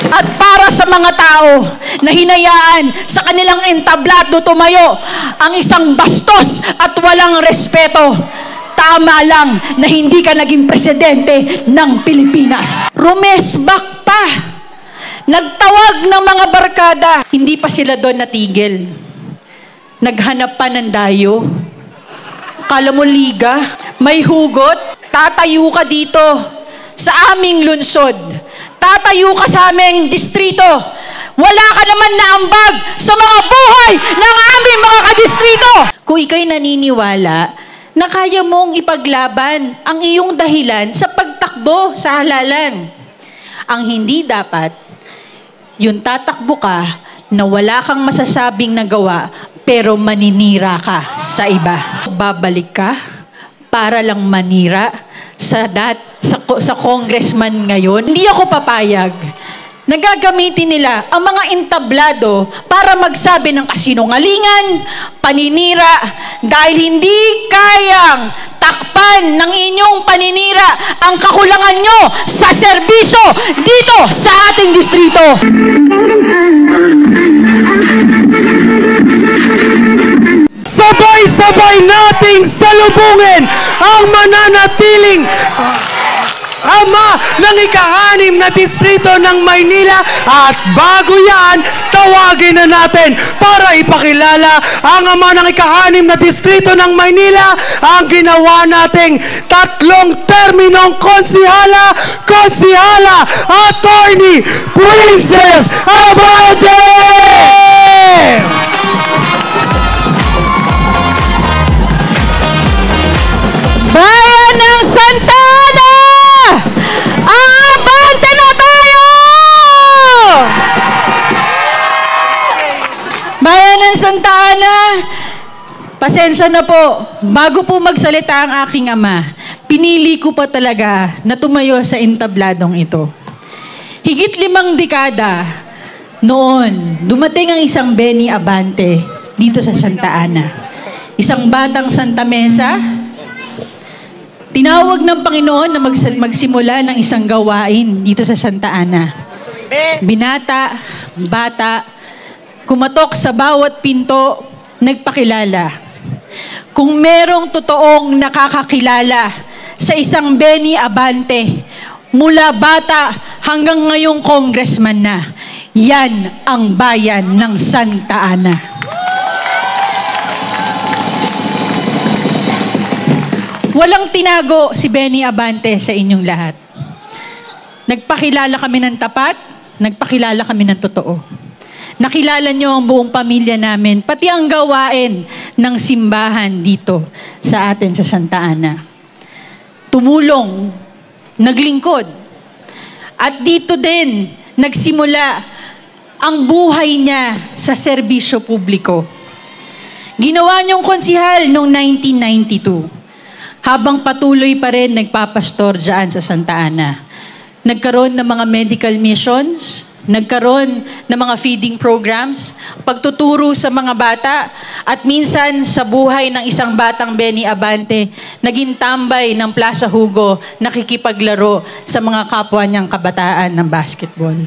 At para sa mga tao na hinayaan sa kanilang entablado tumayo ang isang bastos at walang respeto, tama lang na hindi ka naging presidente ng Pilipinas. Rumesbak pa. Nagtawag ng mga barkada. Hindi pa sila doon natigil. Naghanap pa ng dayo. Kala mo liga? May hugot? Tatayo ka dito sa aming lungsod. Tatayo ka sa aming distrito. Wala ka naman na ambag sa mga buhay ng aming mga kadistrito. Kung ikaw'y naniniwala na kaya mong ipaglaban ang iyong dahilan sa pagtakbo sa halalan, ang hindi dapat, yung tatakbo ka na wala kang masasabing nagawa pero maninira ka sa iba. Babalik ka para lang manira sa congressman ngayon. Hindi ako papayag. Nagagamitin nila ang mga entablado para magsabi ng kasinungalingan, paninira, dahil hindi kayang takpan ng inyong paninira ang kakulangan nyo sa serbisyo dito sa ating distrito. Sabay-sabay nating salubungin ang mananatiling ama ng ika-6 na distrito ng Maynila, at bago yan, tawagin na natin para ipakilala ang ama ng ika-6 na distrito ng Maynila, ang ginawa nating 3 terminong konsihala, Attorney Princess Abante! Bayan ng Santa Ana! Abante na tayo! Bayan ng Santa Ana, pasensya na po. Bago po magsalita ang aking ama, pinili ko pa talaga na tumayo sa entabladong ito. Higit 5 dekada noon, dumating ang isang Benny Abante dito sa Santa Ana. Isang batang Santa Mesa. Tinawag ng Panginoon na magsimula ng isang gawain dito sa Santa Ana. Binata, bata, kumatok sa bawat pinto, nagpakilala. Kung merong totoong nakakakilala sa isang Benny Abante, mula bata hanggang ngayong congressman na, yan ang bayan ng Santa Ana. Walang tinago si Benny Abante sa inyong lahat. Nagpakilala kami ng tapat, nagpakilala kami ng totoo. Nakilala niyo ang buong pamilya namin, pati ang gawain ng simbahan dito sa atin sa Santa Ana. Tumulong, naglingkod, at dito din nagsimula ang buhay niya sa serbisyo publiko. Ginawa niyong konsihal noong 1992. Habang patuloy pa rin nagpapastor dyan sa Santa Ana. Nagkaroon ng mga medical missions, nagkaroon ng mga feeding programs, pagtuturo sa mga bata, at minsan sa buhay ng isang batang Benny Abante, naging tambay ng Plaza Hugo, nakikipaglaro sa mga kapwa niyang kabataan ng basketball.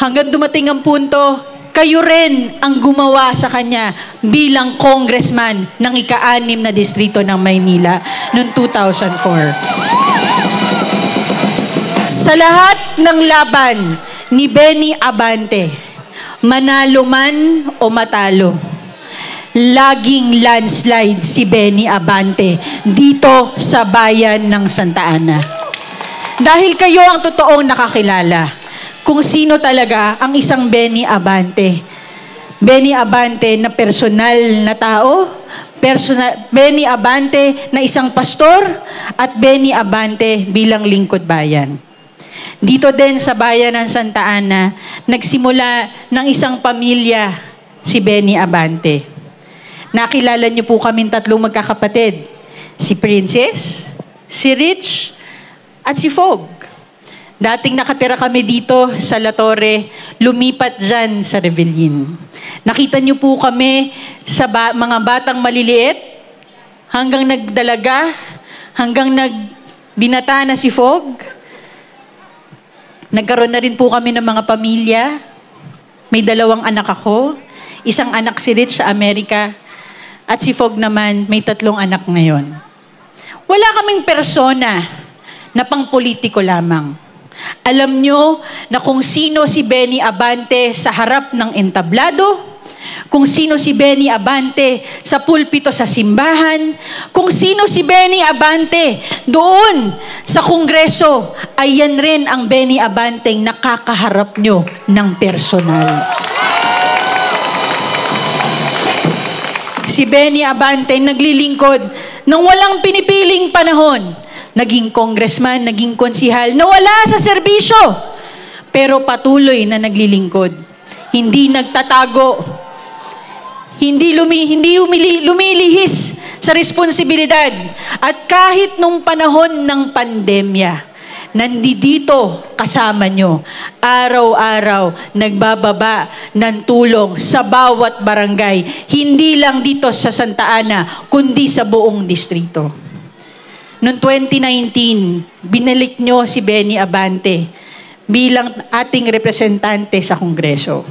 Hanggang dumating ang punto, kayo rin ang gumawa sa kanya bilang congressman ng ika-6 na distrito ng Maynila noong 2004. Sa lahat ng laban ni Benny Abante, manalo man o matalo, laging landslide si Benny Abante dito sa bayan ng Santa Ana. Dahil kayo ang totoong nakakilala kung sino talaga ang isang Benny Abante. Benny Abante na personal na tao, Benny Abante na isang pastor, at Benny Abante bilang lingkod bayan. Dito din sa bayan ng Santa Ana, nagsimula ng isang pamilya si Benny Abante. Nakilala niyo po kaming 3 magkakapatid. Si Princess, si Rich, at si Fog. Dating nakatira kami dito sa La Torre, lumipat dyan sa Rebellin. Nakita niyo po kami sa mga batang maliliit, hanggang nagdalaga, hanggang nagbinata na si Fog. Nagkaroon na rin po kami ng mga pamilya. May 2 anak ako. Isang anak si Rich sa Amerika. At si Fog naman, may 3 anak ngayon. Wala kaming persona na pang-politiko lamang. Alam nyo na kung sino si Benny Abante sa harap ng entablado, kung sino si Benny Abante sa pulpito sa simbahan, kung sino si Benny Abante doon sa Kongreso, ay yan rin ang Benny Abante nakakaharap nyo ng personal. Si Benny Abante naglilingkod nang walang pinipiling panahon. Naging congressman, naging konsihal, nawala sa serbisyo. Pero patuloy na naglilingkod. Hindi nagtatago. Hindi lumilihis sa responsibilidad. At kahit nung panahon ng pandemya, nandito kasama nyo, araw-araw nagbababa ng tulong sa bawat barangay, hindi lang dito sa Santa Ana, kundi sa buong distrito. Noong 2019, binalik nyo si Benny Abante bilang ating representante sa Kongreso.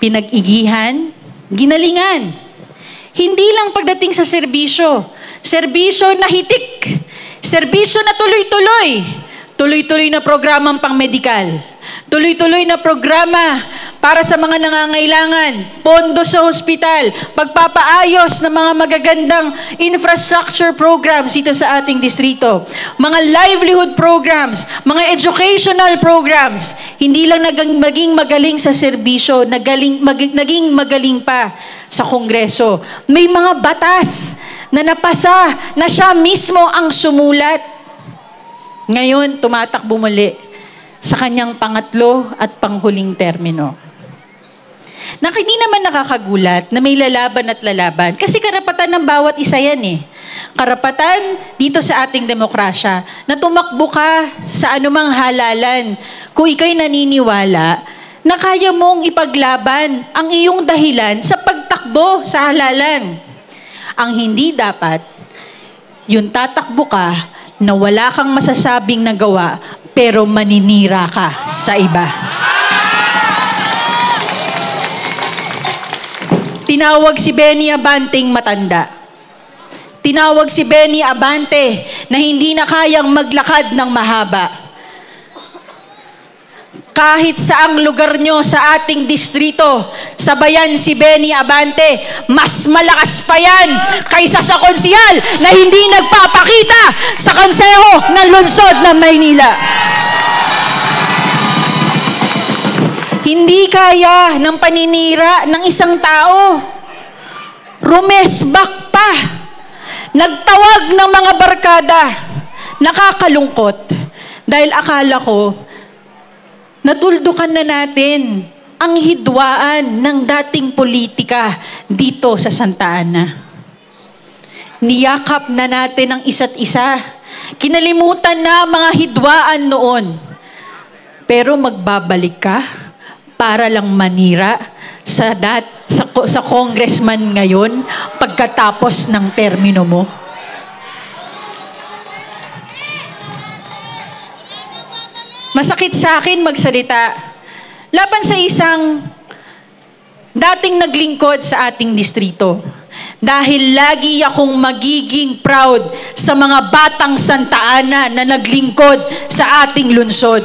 Pinag-igihan, ginalingan. Hindi lang pagdating sa serbisyo, serbisyo na hitik, serbisyo na tuloy-tuloy. Tuloy-tuloy na programang pang-medikal. Tuloy-tuloy na programa para sa mga nangangailangan. Pondo sa hospital. Pagpapaayos ng mga magagandang infrastructure programs dito sa ating distrito. Mga livelihood programs. Mga educational programs. Hindi lang naging magaling sa serbisyo, naging magaling pa sa Kongreso. May mga batas na napasa na siya mismo ang sumulat. Ngayon, tumatakbo muli sa kanyang pangatlo at panghuling termino. Hindi naman nakakagulat na may lalaban at lalaban. Kasi karapatan ng bawat isa yan eh. Karapatan dito sa ating demokrasya na tumakbo ka sa anumang halalan kung ikaw'y naniniwala na kaya mong ipaglaban ang iyong dahilan sa pagtakbo sa halalan. Ang hindi dapat, yung tatakbo ka na wala kang masasabing nagawa, pero maninira ka sa iba. Tinawag si Benny Abanteng matanda. Tinawag si Benny Abante na hindi na kayang maglakad ng mahaba. Kahit saang lugar nyo sa ating distrito, sabayan si Benny Abante, mas malakas pa yan kaysa sa konsihal na hindi nagpapakita sa konseho ng lungsod ng Maynila. Hindi kaya ng paninira ng isang tao. Rumesbak pa. Nagtawag ng mga barkada. Nakakalungkot. Dahil akala ko, natuldukan na natin ang hidwaan ng dating politika dito sa Santa Ana. Niyakap na natin ang isa't isa. Kinalimutan na mga hidwaan noon. Pero magbabalik ka para lang manira sa congressman ngayon pagkatapos ng termino mo. Masakit sa akin magsalita laban sa isang dating naglingkod sa ating distrito. Dahil lagi akong magiging proud sa mga batang Santa Ana na naglingkod sa ating lungsod.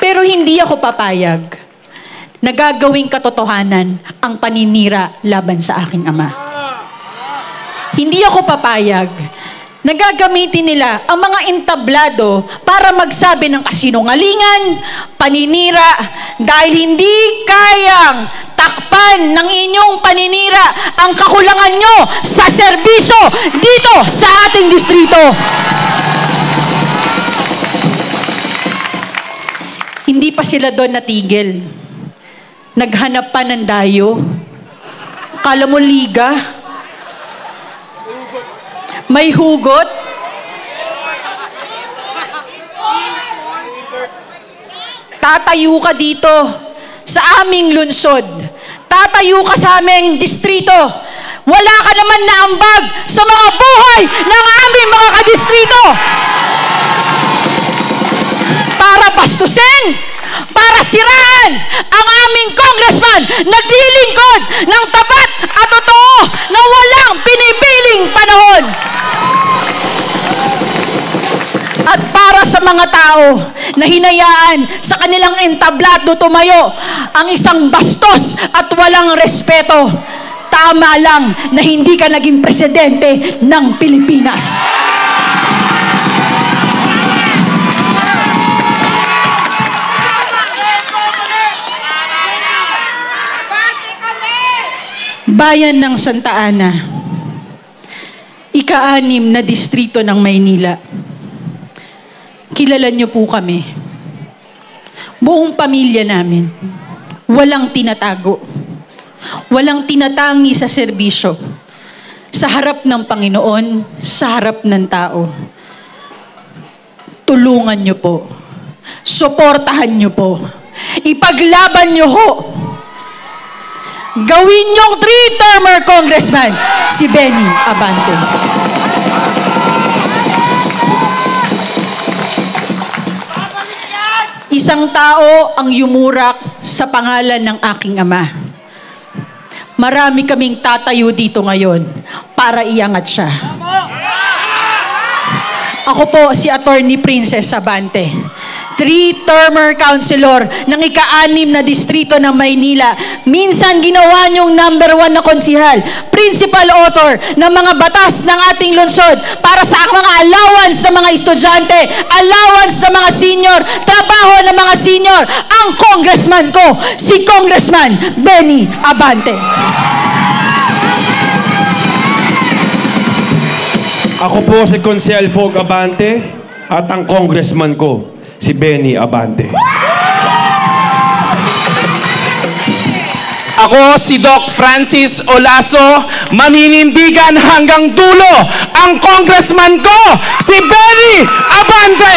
Pero hindi ako papayag na gagawing katotohanan ang paninira laban sa aking ama. Hindi ako papayag nagagamitin nila ang mga entablado para magsabi ng kasinungalingan, paninira, dahil hindi kayang takpan ng inyong paninira ang kakulangan nyo sa serbisyo dito sa ating distrito. Hindi pa sila doon natigil. Naghanap pa ng dayo. Kala mo liga? May hugot. Tatayo ka dito sa aming lungsod. Tatayo ka sa aming distrito. Wala ka naman na ambag sa mga buhay ng aming mga kadistrito. bastusin, para siraan ang aming congressman na naglilingkod ng tapat at totoo na walang pinipiling panahon. At para sa mga tao na hinayaan sa kanilang entablado tumayo ang isang bastos at walang respeto, tama lang na hindi ka naging presidente ng Pilipinas. Bayan ng Santa Ana, ika-6 na distrito ng Maynila. Kilala niyo po kami. Buong pamilya namin. Walang tinatago. Walang tinatangi sa serbisyo. Sa harap ng Panginoon, sa harap ng tao. Tulungan niyo po. Suportahan niyo po. Ipaglaban niyo ho. Gawin niyong 3-termer congressman, si Benny Abante. Isang tao ang yumurak sa pangalan ng aking ama. Marami kaming tatayo dito ngayon para iangat siya. Ako po si Attorney Princess Abante. 3-termer councilor ng ika-6 na distrito ng Maynila. Minsan ginawa niyong #1 na konsihal. Principal author ng mga batas ng ating lungsod para sa mga allowance ng mga estudyante, allowance ng mga senior, trabaho ng mga senior. Ang congressman ko, si Congressman Benny Abante. Ako po si Consel Fog Abante at ang congressman ko, si Benny Abante. Ako si Doc Francis Olaso, maninindigan hanggang dulo ang congressman ko, si Benny Abante!